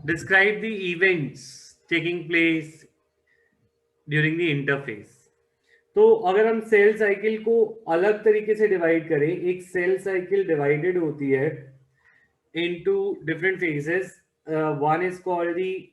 Describe the events taking place during the interface. तो अगर हम सेल साइकिल को अलग तरीके से डिवाइड करें, एक सेल साइकिल डिवाइडेड होती है into different phases. One is called the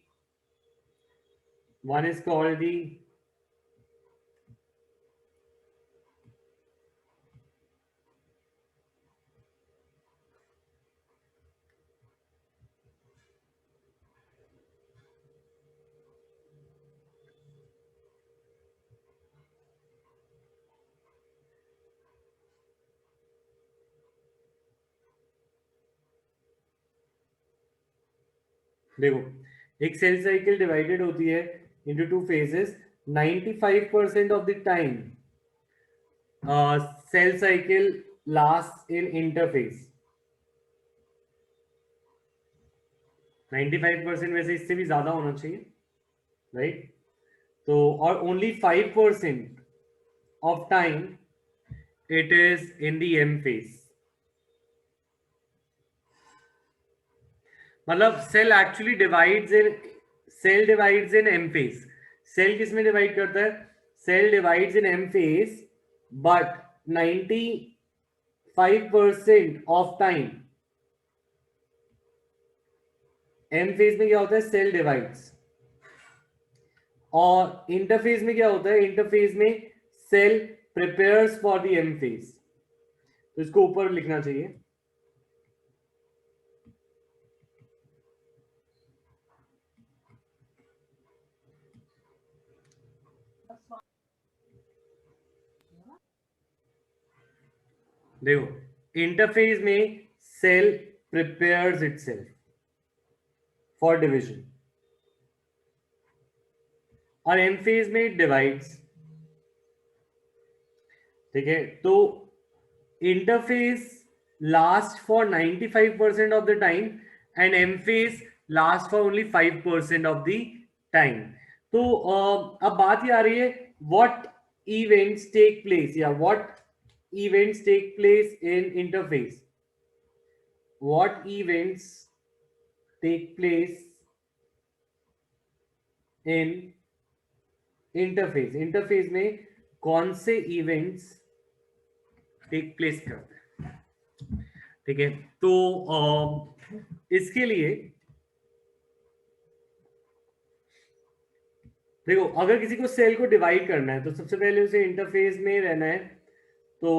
देखो, एक सेल साइकिल डिवाइडेड होती है into two phases. 95% of the time cell cycle lasts in interphase. 95% वैसे इससे भी ज्यादा होना चाहिए, राइट? तो और only 5% of time it is in the M phase. मतलब cell divides in M phase. Cell किस में डिवाइड करता है? Cell divides in M phase, but 95% of time M phase में क्या होता है? Cell divides. और इंटरफेज में क्या होता है? इंटरफेज में cell prepares for the M phase. तो इसको ऊपर लिखना चाहिए. देखो, इंटरफेज में cell prepares itself for division, और एम फेज में डिवाइड्स. ठीक है, तो interphase last for 95% of the time and M phase last for only 5% of the time. तो अब बात ये आ रही है, व्हाट इवेंट्स टेक प्लेस, या what events take place in interphase. What events take place in interface. Interface में कौन से इवेंट्स टेक प्लेस करते हैं? ठीक है, तो इसके लिए देखो, अगर किसी को सेल को डिवाइड करना है तो सबसे पहले उसे इंटरफेस में रहना है. तो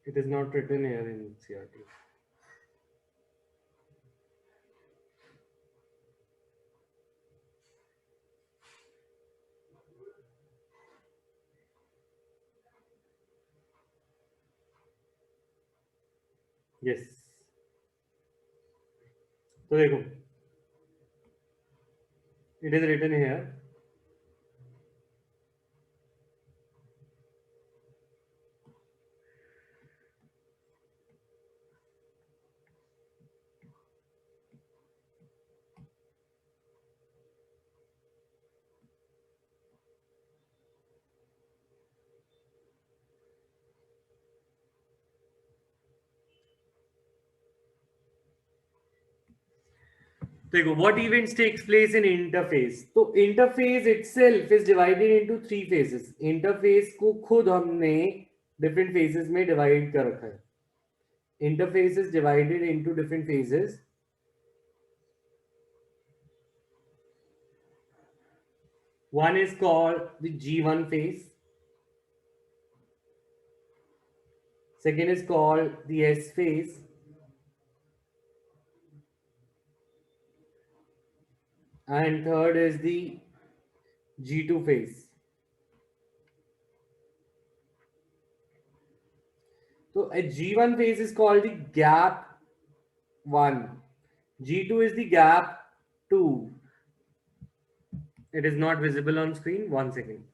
it is not written here in CRT. Yes. तो देखो, it is written here. देखो, what events takes place in interface. तो interface itself is divided into three phases. interface को खुद हमने different phases में divide कर रखा है. interface is divided into different phases. One is called the G1 phase. Second is called the S phase. And third is the G2 phase. So a G1 phase is called the gap 1. G2 is the gap 2. It is not visible on screen. 1 second.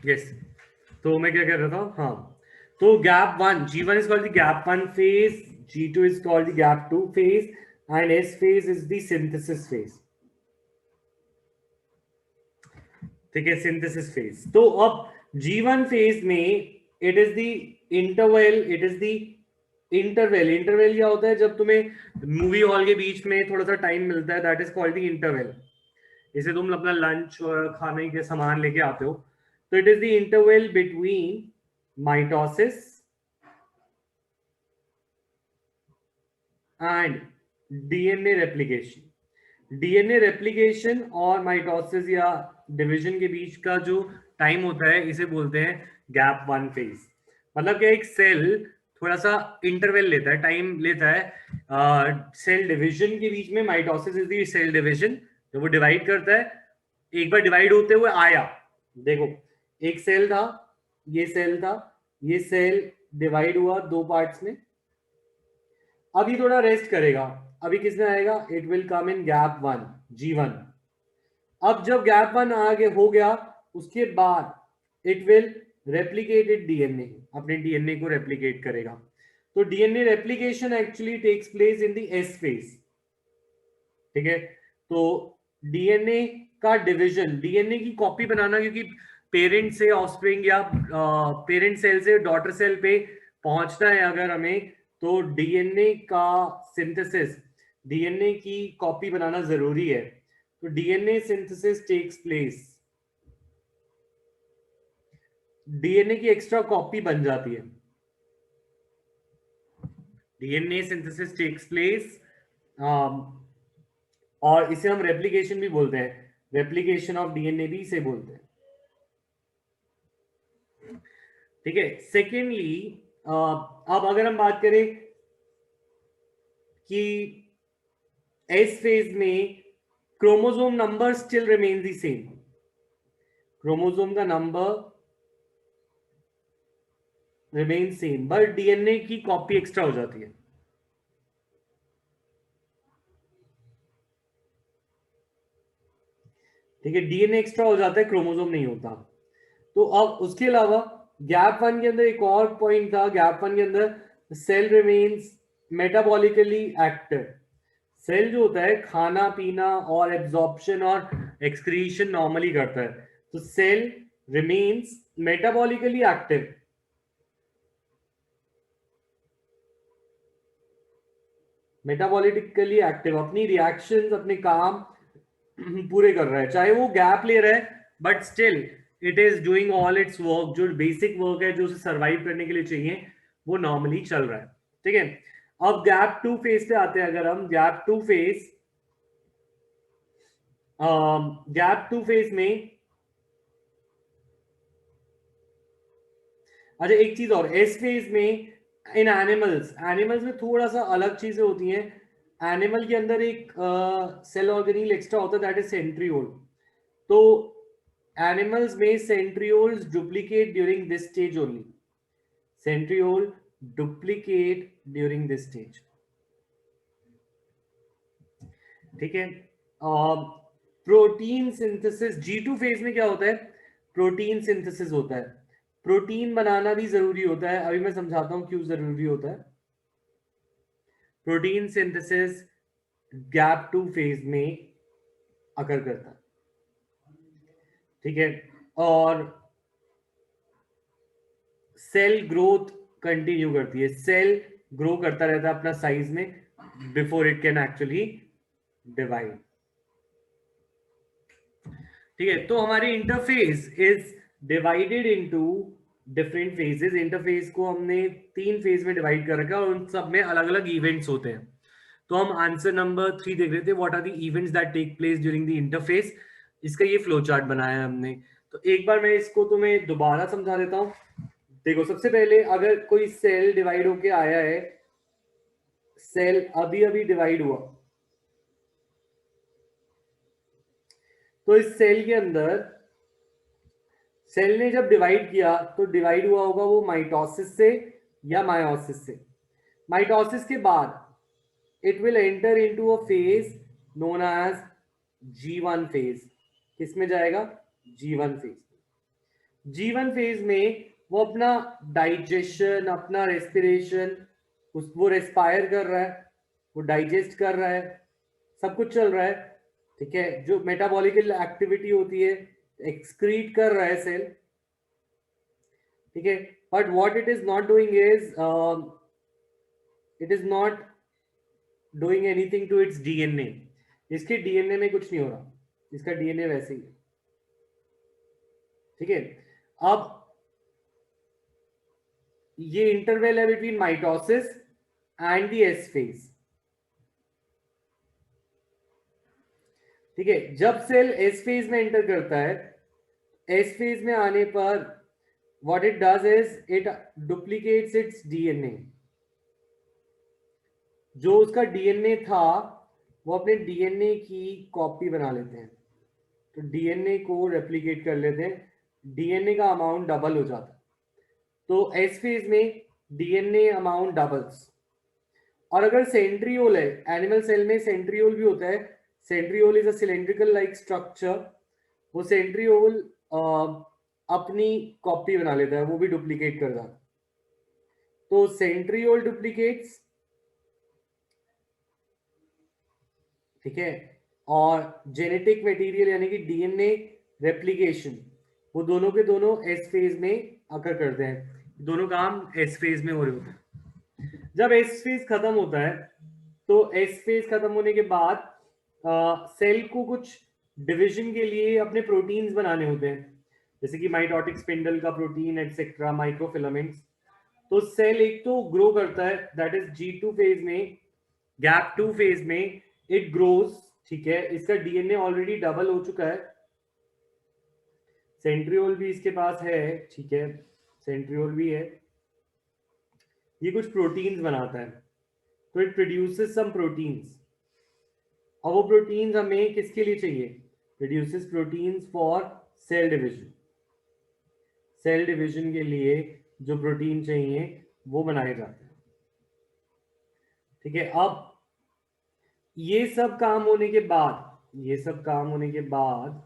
Yes. तो मैं क्या कर रहा था? हाँ, तो gap 1, G1 is called the gap 1 phase, G2 is called the gap 2 phase, and S phase is the synthesis phase. ठीक है, सिंथेसिस फेज. तो अब G1 फेज में it is the interval, interval क्या होता है? जब तुम्हें मूवी हॉल के बीच में थोड़ा सा टाइम मिलता है, that is called the interval. जैसे तुम अपना लंच और खाने के सामान लेके आते हो, तो it is the interval between mitosis and DNA replication. DNA replication और माइटोसिस या डिवीजन के बीच का जो टाइम होता है, इसे बोलते हैं गैप 1 फेज. मतलब कि एक सेल थोड़ा सा इंटरवल लेता है, टाइम लेता है सेल डिवीजन के बीच में. Mitosis is the cell division, जब वो डिवाइड करता है. एक बार डिवाइड होते हुए आया, देखो एक सेल था, ये सेल था, ये सेल डिवाइड हुआ 2 पार्ट्स में. अभी थोड़ा रेस्ट करेगा, अभी किसमें आएगा? It will come in gap 1, G1. अब जब गैप 1 आगे हो गया, उसके बाद इट विल रेप्लिकेटेड डीएनए, अपने डीएनए को रेप्लिकेट करेगा. तो DNA replication actually takes place in the S phase. ठीक है, तो डीएनए का डिवीजन, डीएनए की कॉपी बनाना, क्योंकि पेरेंट से ऑफस्प्रिंग या पेरेंट सेल से डॉटर सेल पे पहुंचना है अगर हमें, तो डीएनए का सिंथेसिस, डीएनए की कॉपी बनाना जरूरी है. तो DNA synthesis takes place, DNA की एक्स्ट्रा कॉपी बन जाती है. डीएनए सिंथेसिस टेक्स प्लेस, और इसे हम रेप्लिकेशन भी बोलते हैं, रेप्लिकेशन ऑफ डीएनए भी इसे बोलते हैं. ठीक है. सेकेंडली, अब अगर हम बात करें कि एस फेज में chromosome number still remain the same. Chromosome का number remain same, but DNA की कॉपी एक्स्ट्रा हो जाती है. ठीक है, डीएनए एक्स्ट्रा हो जाता है, क्रोमोसोम नहीं होता. तो अब उसके अलावा गैप 1 के अंदर एक और पॉइंट था. गैप 1 के अंदर cell remains metabolically active. Cell जो होता है खाना पीना और एब्जॉर्प्शन और एक्सक्रीशन नॉर्मली करता है. तो cell remains metabolically active. Metabolically active, अपनी रिएक्शंस, अपने काम पूरे कर रहा है, चाहे वो गैप ले रहा है, but still it is doing all it's work. जो बेसिक वर्क है जो उसे सर्वाइव करने के लिए चाहिए, वो नॉर्मली चल रहा है. ठीक है. अब गैप 2 फेज पे आते हैं. अगर हम गैप 2 फेज, गैप 2 फेज में, अच्छा एक चीज और, एस फेज में इन एनिमल्स में थोड़ा सा अलग चीजें होती हैं. एनिमल के अंदर एक सेल ऑर्गेनील एक्स्ट्रा होता है, दैट इज सेंट्रियोल. तो एनिमल्स में centrioles duplicate during this stage only. Centriole duplicate during this stage. ठीक है. प्रोटीन सिंथेसिस G2 फेज में क्या होता है? प्रोटीन सिंथेसिस होता है. प्रोटीन बनाना भी जरूरी होता है. अभी मैं समझाता हूं क्यों जरूरी होता है. प्रोटीन सिंथेसिस गैप 2 फेज में अकर करता है. ठीक है. और सेल ग्रोथ कंटिन्यू करती है. सेल ग्रो करता रहता है अपना साइज में before it can actually divide. ठीक है. तो हमारी interface is divided into different phases. Interface को हमने 3 फेज में डिवाइड कर रखा है और उन सब में अलग अलग इवेंट्स होते हैं. तो हम आंसर नंबर 3 देख रहे थे, what are the events that take place during the interphase. इसका ये फ्लो चार्ट बनाया है हमने। तो एक बार मैं इसको तुम्हें दोबारा समझा देता हूँ। देखो, सबसे पहले अगर कोई सेल डिवाइड होके आया है, सेल अभी अभी डिवाइड हुआ, तो इस सेल के अंदर सेल ने जब डिवाइड किया तो डिवाइड हुआ होगा वो माइटोसिस से या मायोसिस से। माइटोसिस के बाद it will enter into a phase known as G1 phase. किसमें जाएगा? G1 phase. G1 फेज में वो अपना डाइजेशन, अपना रेस्पिरेशन, वो रेस्पायर कर रहा है, वो डाइजेस्ट कर रहा है, सब कुछ चल रहा है। ठीक है, जो मेटाबॉलिकल एक्टिविटी होती है, एक्सक्रीट कर रहा है सेल। ठीक है, but what it is not doing is it is not doing anything to its DNA. इसके डीएनए में कुछ नहीं हो रहा, इसका डीएनए वैसे ही है। ठीक है, अब ये इंटरवल है between mitosis and the S phase. ठीक है, जब सेल एस फेज में एंटर करता है, एस फेज में आने पर what it does is it duplicates it's DNA. जो उसका डीएनए था वो अपने डीएनए की कॉपी बना लेते हैं, तो डीएनए को रेप्लिकेट कर लेते हैं, डीएनए का अमाउंट डबल हो जाता है। तो एस फेज में डीएनए अमाउंट डबल्स। और अगर सेंट्रियोल है, एनिमल सेल में सेंट्रियोल भी होता है। Centriole is a cylindrical like structure. वो सेंट्रियोल अपनी कॉपी बना लेता है, वो भी डुप्लीकेट कर जाता है। तो सेंट्रियोल डुप्लीकेट्स, ठीक है, और जेनेटिक मटेरियल यानी कि डीएनए रेप्लिकेशन, वो दोनों के दोनों एस फेज में अकर करते हैं। दोनों काम एस फेज में हो रहे होते हैं। जब एस फेज खत्म होता है तो एस फेज खत्म होने के बाद सेल को कुछ डिवीजन के लिए अपने प्रोटीन्स बनाने होते हैं, जैसे कि माइटोटिक स्पिंडल का प्रोटीन एटसेट्रा, माइक्रोफिलामेंट्स। तो सेल एक तो ग्रो करता है, दैट इज G2 फेज में, गैप 2 फेज में इट ग्रोज। ठीक है, इसका डीएनए ऑलरेडी डबल हो चुका है, सेंट्रियोल भी इसके पास है। ठीक है, सेंट्रियोल भी है, ये कुछ प्रोटीन्स बनाता है, तो इट प्रोड्यूसेस सम प्रोटीन्स। और वो प्रोटीन्स हमें किसके लिए चाहिए? Produces proteins for cell division. Cell division के लिए जो प्रोटीन चाहिए वो बनाए जाते हैं। ठीक है, अब ये सब काम होने के बाद, ये सब काम होने के बाद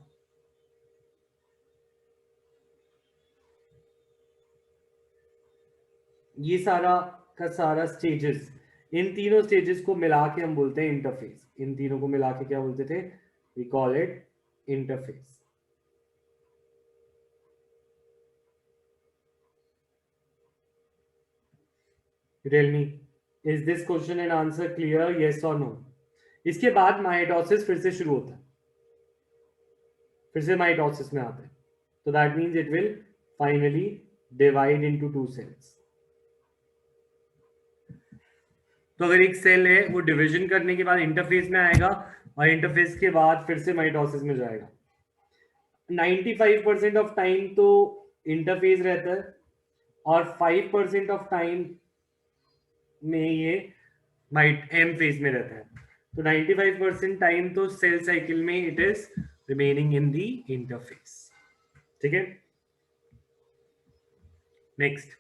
ये सारा का सारा स्टेजेस, इन तीनों स्टेजेस को मिला के हम बोलते हैं इंटरफेस। इन तीनों को मिला के क्या बोलते थे? We call it interphase. Tell me, is this question and answer clear? Yes और नो? इसके बाद माइटोसिस फिर से शुरू होता है, फिर से माइटोसिस में आता है, तो that means it will finally divide into 2 cells. तो अगर एक सेल है वो डिवीजन करने के बाद इंटरफेस में आएगा, और इंटरफेस के बाद फिर से माइटोसिस में जाएगा। 95% ऑफ टाइम तो इंटरफेस रहता है, और 5% ऑफ टाइम में ये माइट एम फेज में रहता है। तो 95% टाइम तो सेल साइकिल में it is remaining in the interface. ठीक है, नेक्स्ट।